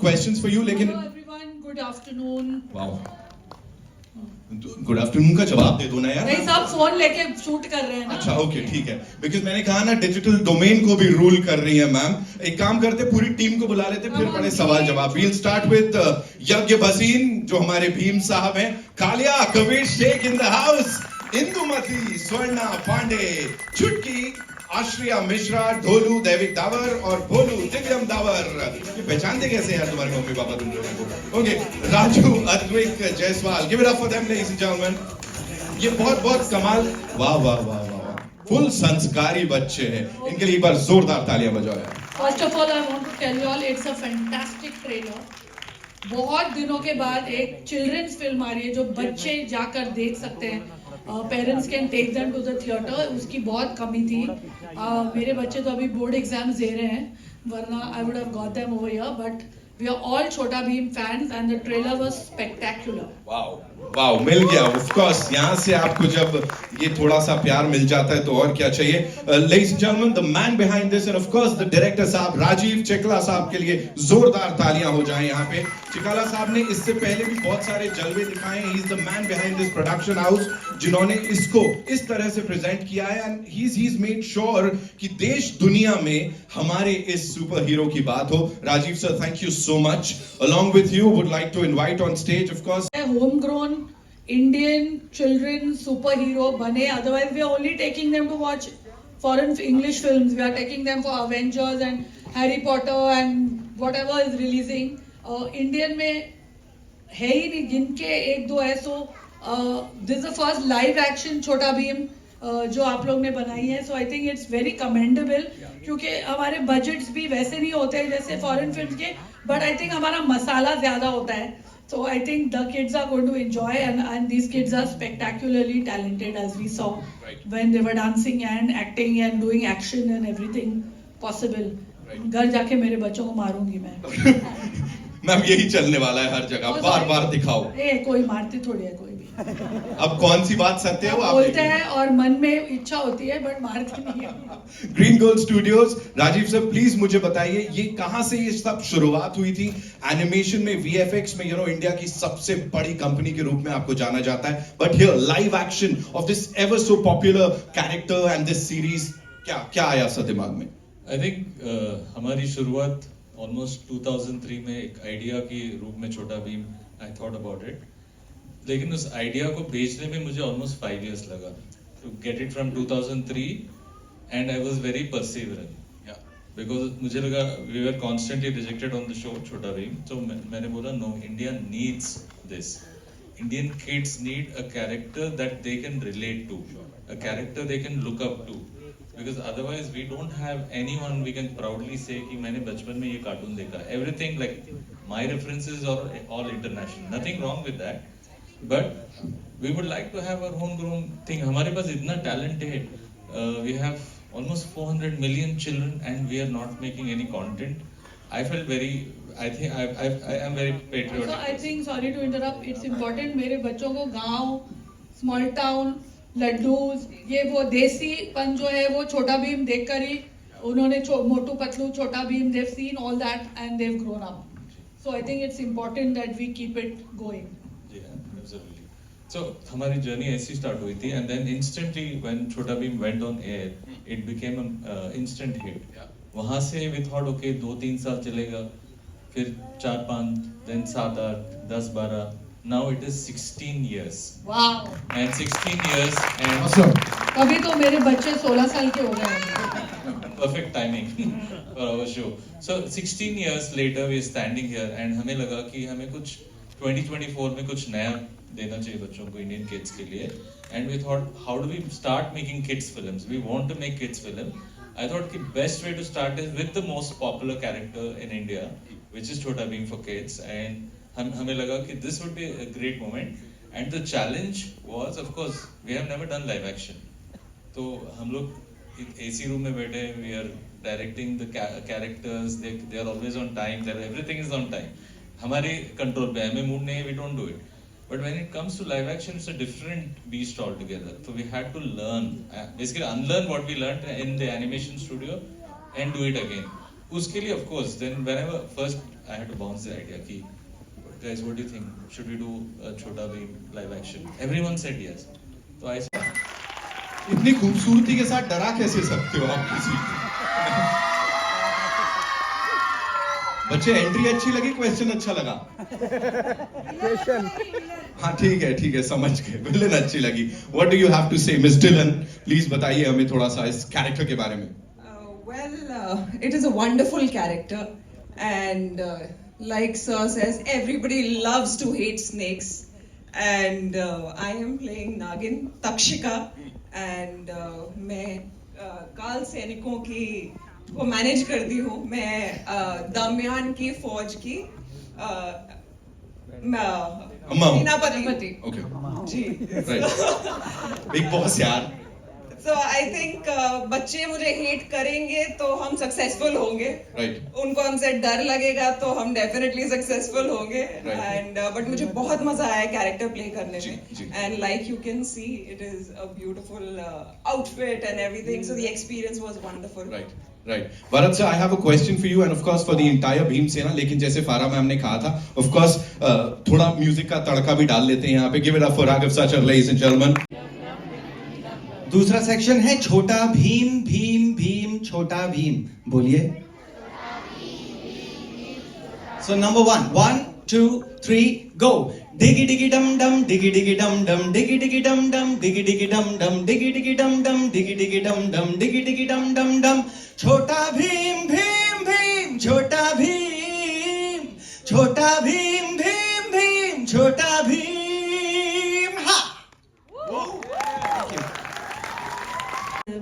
questions for you, लेकिन Hello everyone, good afternoon. wow, good afternoon का जवाब दे दो ना यार. नहीं सब फोन लेके शूट कर रहे हैं ना. अच्छा ओके ठीक है, बिकॉज मैंने कहा ना डिजिटल डोमेन को भी रूल कर रही है मैम. एक काम करते पूरी टीम को बुला लेते फिर बड़े सवाल जवाब. वील स्टार्ट विद यज्ञ भसीन जो हमारे भीम साहब हैं. Kaliya Kabir Sheikh in the house. Indumati Swarna Pandey, Chutki Ashriya Mishra, Dholu दैविक दावर और भोलू दिव्यम दावर. ये पहचानते कैसे यार तुम्हारे मम्मी पापा तुम लोगों को. Okay, Raju Advik Jaiswal. Give it up for them ladies and gentleman. ये बहुत बहुत कमाल. वाह वाह वाह वाह, फुल संस्कारी बच्चे हैं. इनके लिए एक बार जोरदार तालियां बजाओ यार. First of all, I want to tell you all it's a fantastic trailer. बहुत दिनों के बाद एक चिल्ड्रंस फिल्म आ रही है जो बच्चे जाकर देख सकते हैं. Parents can take them to the theatre. उसकी बहुत कमी थी. मेरे बच्चे तो अभी बोर्ड एग्जाम्स दे रहे हैं, वरना I would have got them over here. But we are all Chhota Bheem fans and the trailer was spectacular. Wow wow, मिल गया. ऑफ कोर्स यहाँ से आपको जब ये थोड़ा सा प्यार मिल जाता है तो और क्या चाहिए. Ladies and gentleman, the man behind this end of course the director साहब राजीव चिकला साहब के लिए जोरदार तालियां हो जाएं यहाँ पे. चिकाला साहब ने इससे पहले भी बहुत सारे जलवे दिखाए हैं. He is the man behind this production house जिन्होंने इसको इस तरह से प्रेजेंट किया है. And he is made sure कि देश दुनिया में हमारे इस सुपर हीरो की बात हो. Rajiv sir, thank you so much. Along with you, would like to invite on stage, of course. Homegrown Indian children superhero bane. Otherwise, we are only taking them to watch foreign English films. We are taking them for Avengers and Harry Potter and whatever is releasing. Indian में है ही नहीं, गिन के एक दो है. So this is the first live action छोटा भीम जो आप लोग ने बनाई है. So I think it's very commendable, क्योंकि हमारे बजट्स भी वैसे नहीं होते हैं जैसे फॉरेन फिल्म के, बट आई थिंक हमारा मसाला ज्यादा होता है. So I think the kids are going to enjoy and these kids are spectacularly talented as we saw when they were dancing and acting and doing action and everything possible. घर जाके मेरे बच्चों को मारूंगी मैं. मैम यही चलने वाला है हर जगह, बार बार दिखाओ. कोई मारती थोड़ी है कोई भी. अब कौन सी बात सत्य है वो आप बोलते हैं और मन में इच्छा होती है बट मारती नहीं है. Green Gold Studios. Rajiv sir please मुझे बताइए ये कहां से ये सब शुरुआत हुई थी. एनिमेशन में, वीएफएक्स में इंडिया की सबसे बड़ी कंपनी के रूप में आपको जाना जाता है, but here live action of this ever so popular character and this series, क्या क्या आया सर दिमाग में. आई थिंक हमारी शुरुआत ऑलमोस्ट 2003 में एक आइडिया के रूप में Chhota Bheem. I thought about it, लेकिन उस आइडिया को बेचने में मुझे ऑलमोस्ट 5 years लगा to get it from 2003. And I was very perseverant because मुझे लगा we were constantly rejected on the show Chhota Bheem. तो मैंने बोला no, India needs this. Indian kids need a character that they can relate to, a character they can look up to, because otherwise we don't have anyone we can proudly say कि मैंने बचपन में ये cartoon देखा. Everything like my references are all international, nothing wrong with that, but we would like to have our homegrown thing. हमारे पास इतना talent है. We have almost 400 million children and we are not making any content. I felt very, I think I am very patriotic. So I think, sorry to interrupt, it's important मेरे बच्चों को गांव, small town, laddoos, ये वो देसीपन जो है वो छोटा भीम देखकर ही उन्होंने मोटू पतलू, छोटा Bhim, they've seen all that and they've grown up. So I think it's important that we keep it going. Yeah, absolutely. So हमारी जर्नी ऐसी स्टार्ट हुई थी and then instantly when छोटा Bhim went on air, it became an instant hit. वहाँ से we thought okay 2-3 साल चलेगा, फिर 4-5, then 7-8, 10-12. Now it is 16 years. Wow. And 16 years and awesome. अभी तो मेरे बच्चे 16 साल के हो गए. Perfect timing for our show. So 16 years later we are standing here and हमें लगा कि हमें कुछ 2024 में कुछ नया देना चाहिए बच्चों को, Indian kids के लिए. And we thought how do we start making kids films? We want to make kids film. I thought the best way to start is with the most popular character in India, which is Chhota Bheem for kids. And हमें लगा कि this would be a great moment. And the challenge was, of course, we have never done live action. तो हम लोग एक AC room में बैठे, we are directing the characters, they are always on time, everything is on time. हमारे control पे है, हमें मूड नहीं है, we don't do it. But when it comes to live action, it's a different beast altogether. So we had to learn, basically unlearn what we learned in the animation studio and do it again. उसके लिए of course then whenever first I had to bounce the idea कि guys what do you think should we do a Chhota Bheem live action? Everyone said yes. तो I said इतनी खूबसूरती के साथ डरा कैसे सकते हो आप किसी को? बच्चे एंट्री अच्छी लगी, क्वेश्चन अच्छा लगा? हाँ ठीक है समझ गए, विलन अच्छी लगी. What do you have to say Miss Dhillon? Please बताइए हमें थोड़ा सा इस कैरेक्टर के बारे में. It is a wonderful character, and like Sir says, everybody loves to hate snakes, and I am playing Nagin Takshika, and मैं काल सैनिकों की को मैनेज करती हूँ. मैं दमयान की फौज की सेनापति. ओके जी. बिग बॉस यार. So I think बच्चे मुझे हेट करेंगे तो हम सक्सेसफुल होंगे. राइट. उनको हमसे डर लगेगा तो हम डेफिनेटली सक्सेसफुल होंगे. एंड बट मुझे बहुत मजा आया कैरेक्टर प्ले करने में. And like you can see it is a beautiful outfit and everything. So the experience was wonderful. Right. Bharat sir, I have a question for you end of course for the entire Bhim सेना. लेकिन जैसे फारा ma'am ने कहा था, of course थोड़ा music का तड़का भी डाल लेते हैं यहाँ पे. Give it up for Raghav Sachar, ladies and gentleman. दूसरा सेक्शन है छोटा भीम. भीम भीम छोटा भीम. बोलिए. सो नंबर 1, 1 2 3 गो. डिगी डिगी डम डम डिगी डिगी डम डम डिगी डिगी डम डम डिगी डिगी डम डम डिगी डिगी डम डम डिगी डिगी डम डम डिगी डिगी डम डम डम. छोटा भीम भीम भीम छोटा भीम. छोटा भीम भीम भीम छोटा भीम. हा.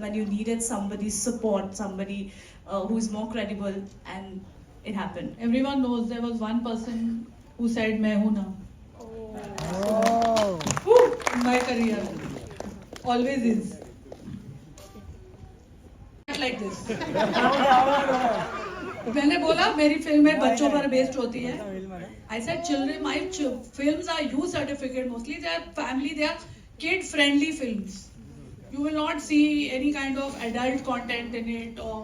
When you needed somebody's support, somebody who is more credible, and it happened. Everyone knows there was one person who said मैं हूँ ना. In my career, always is. Like this. मैंने बोला मेरी फिल्में बच्चों पर बेस्ड होती है. I said children, my films are U certificate mostly. They are family, they are kid friendly films. You will not see any kind of adult content in it, or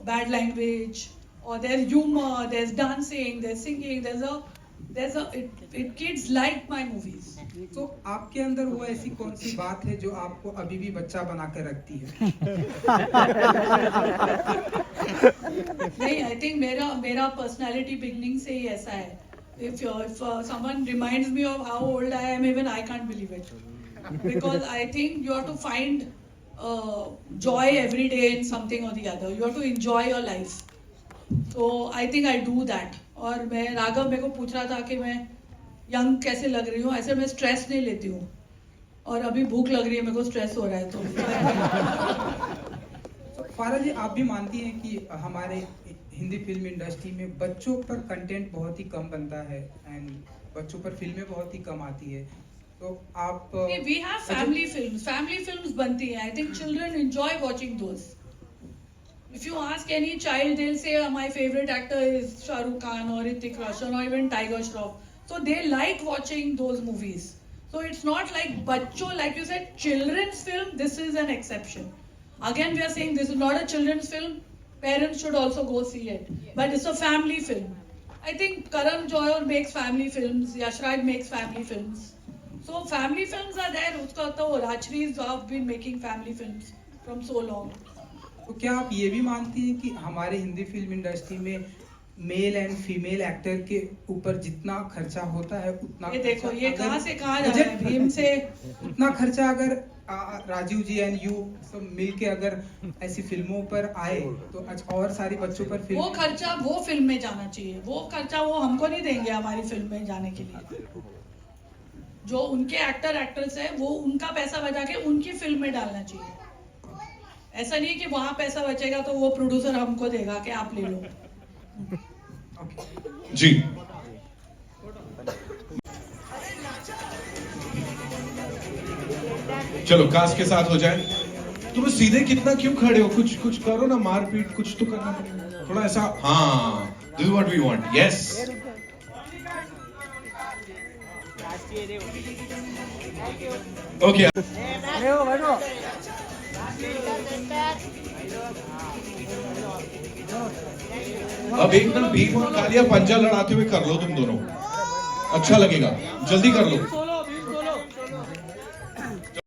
bad language, or there's humor, there's dancing, there's singing, kids like my movies. तो आपके अंदर वो ऐसी कौन सी बात है जो आपको अभी भी बच्चा बना के रखती है? नहीं, I think मेरा personality beginning से ही ऐसा है. If someone reminds me of how old I am, even I can't believe it. Because I think you have to find joy every day in something or the other. You have to enjoy your life. So I think I do that. और मैं राघव मेरे को पूछ रहा था कि मैं young कैसे लग रही हूँ. ऐसे मैं स्ट्रेस नहीं लेती हूँ, और अभी भूख लग रही है, मेरे को स्ट्रेस हो रहा है तो. फारा जी, आप भी मानती हैं कि हमारे हिंदी फिल्म इंडस्ट्री में बच्चों पर कंटेंट बहुत ही कम बनता है एंड बच्चों पर फिल्में बहुत ही कम आती है, तो आप We have family films. Family films बनती हैं. I think children enjoy watching those. If you ask any child, they'll say my favorite actor is Shah Rukh Khan or Hrithik Roshan or even Tiger Shroff. So they like watching those movies. So it's not like bachcho, like you said, children's film. This is an exception. Again, we are saying this is not a children's film. Parents should also go see it. But it's a family film. I think Karan Johar makes family films. Yash Raj makes family films. So family films are there. Uska to Rajshree's have been making family films from so long. तो क्या आप ये भी मानती हैं कि हमारे Hindi film industry में मेल एंड फीमेल एक्टर के ऊपर जितना खर्चा होता है उतना ये देखो, ये कहाँ से कहाँ जा रहा है भीम से. उतना खर्चा अगर राजीव जी एंड यू सब मिलके अगर ऐसी फिल्मों पर आए तो और सारी बच्चों पर फिल्म, वो खर्चा वो फिल्म में जाना चाहिए. वो खर्चा वो हमको नहीं देंगे हमारी फिल्म में जाने के लिए. जो उनके एक्टर एक्ट्रेस है वो उनका पैसा बचा के उनकी फिल्म में डालना चाहिए. ऐसा नहीं है कि वहां पैसा बचेगा तो वो प्रोड्यूसर हमको देगा कि आप ले लो. जी. चलो कास्ट के साथ हो जाए. तुम सीधे कितना क्यों खड़े हो? कुछ करो ना, मारपीट कुछ तो करना पड़ेगा थोड़ा ऐसा. हाँ, this is what we want. Yes. Okay. अब एक ना भीम और कालिया पंजा लड़ाते हुए कर लो तुम दोनों, अच्छा लगेगा, जल्दी कर लो।